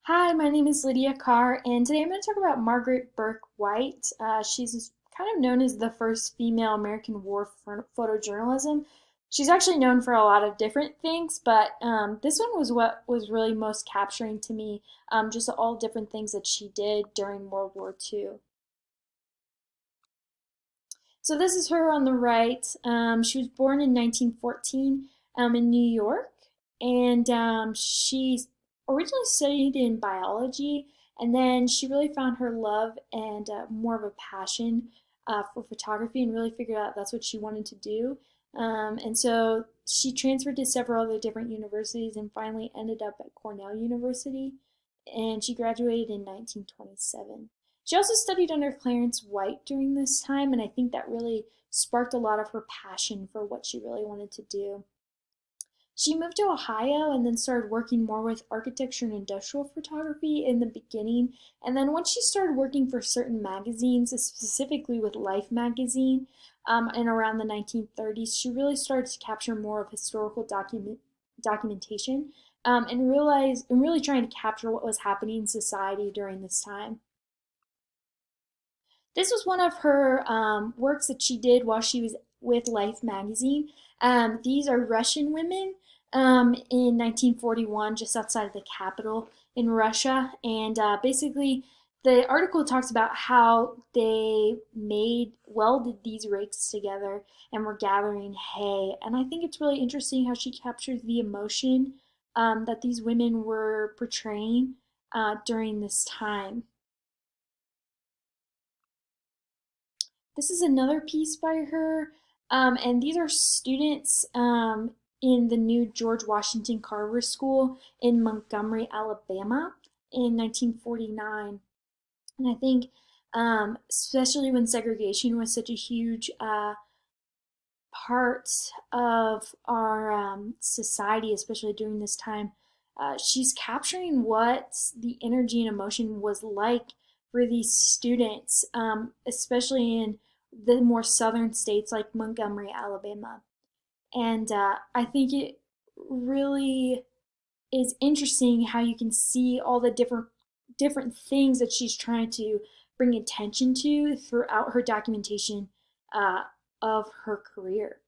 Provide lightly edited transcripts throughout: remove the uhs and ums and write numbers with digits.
Hi, my name is Lydia Carr, and today I'm going to talk about Margaret Bourke-White. She's kind of known as the first female American war photojournalism. She's actually known for a lot of different things, but this one was what was really most capturing to me, just all different things that she did during World War II. So this is her on the right. She was born in 1914 in New York, and she originally studied in biology, and then she really found her love and more of a passion for photography, and really figured out that's what she wanted to do. And so she transferred to several other different universities, and finally ended up at Cornell University, and she graduated in 1927. She also studied under Clarence White during this time, and I think that really sparked a lot of her passion for what she really wanted to do. She moved to Ohio and then started working more with architecture and industrial photography in the beginning. And then once she started working for certain magazines, specifically with Life magazine, and around the 1930s, she really started to capture more of historical documentation and really trying to capture what was happening in society during this time. This was one of her works that she did while she was with Life magazine. These are Russian women in 1941, just outside of the capital in Russia. And basically, the article talks about how they welded these rakes together and were gathering hay. And I think it's really interesting how she captures the emotion that these women were portraying during this time. This is another piece by her, and these are students in the new George Washington Carver School in Montgomery, Alabama in 1949. And I think, especially when segregation was such a huge part of our society, especially during this time, she's capturing what the energy and emotion was like for these students, especially in the more southern states like Montgomery, Alabama. And I think it really is interesting how you can see all the different things that she's trying to bring attention to throughout her documentation uh, of her career.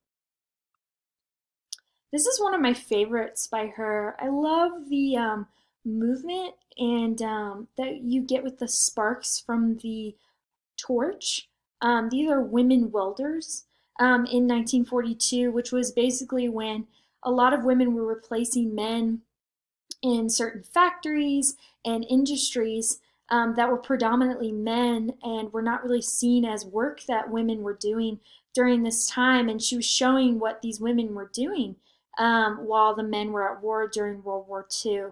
This is one of my favorites by her. I love the movement and that you get with the sparks from the torch. These are women welders in 1942, which was basically when a lot of women were replacing men in certain factories and industries that were predominantly men and were not really seen as work that women were doing during this time. And she was showing what these women were doing while the men were at war during World War II.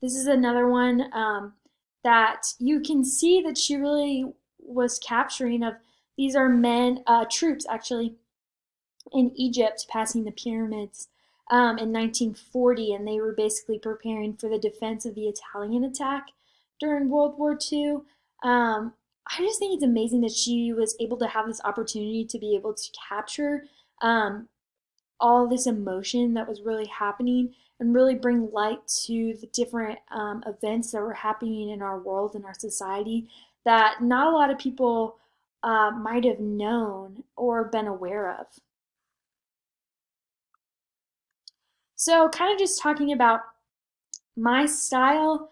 This is another one that you can see that she really was capturing of these are men, troops actually, in Egypt passing the pyramids in 1940, and they were basically preparing for the defense of the Italian attack during World War II. I just think it's amazing that she was able to have this opportunity to be able to capture um, all this emotion that was really happening and really bring light to the different events that were happening in our world and our society that not a lot of people might have known or been aware of. So, kind of just talking about my style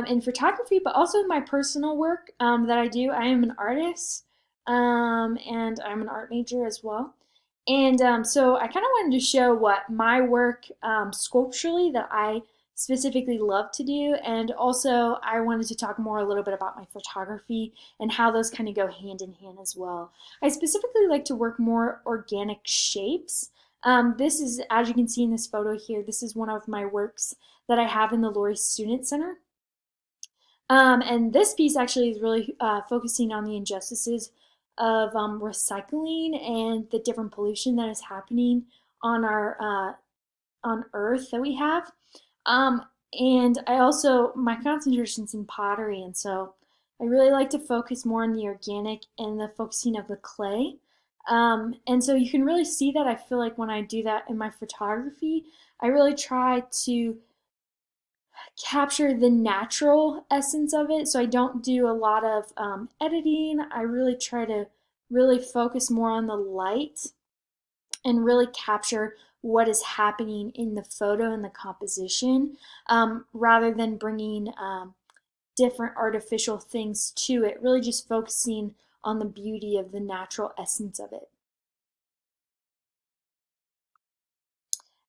in photography, but also my personal work that I do. I am an artist and I'm an art major as well. And so I kind of wanted to show what my work sculpturally that I specifically love to do. And also, I wanted to talk more a little bit about my photography and how those kind of go hand in hand as well. I specifically like to work more organic shapes. This is, as you can see in this photo here, this is one of my works that I have in the Laurie Student Center. And this piece actually is really focusing on the injustices of recycling and the different pollution that is happening on our on Earth that we have. Um, and I also my concentration's in pottery, and so I really like to focus more on the organic and the focusing of the clay. And so you can really see that. I feel like when I do that in my photography, I really try to capture the natural essence of it. So I don't do a lot of editing. I really try to really focus more on the light and really capture what is happening in the photo and the composition, rather than bringing different artificial things to it, really just focusing on the beauty of the natural essence of it.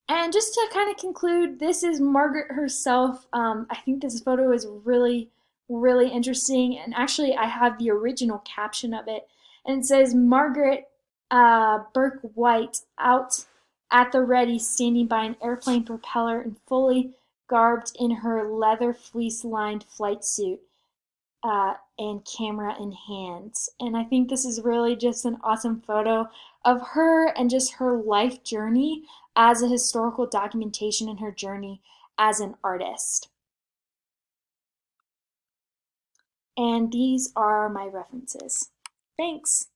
And just to kind of conclude, this is Margaret herself. I think this photo is really, really interesting. And actually, I have the original caption of it. And it says, Margaret Bourke-White out at the ready, standing by an airplane propeller and fully garbed in her leather fleece lined flight suit, and camera in hand. And I think this is really just an awesome photo of her and just her life journey as a historical documentation in her journey as an artist. And these are my references. Thanks.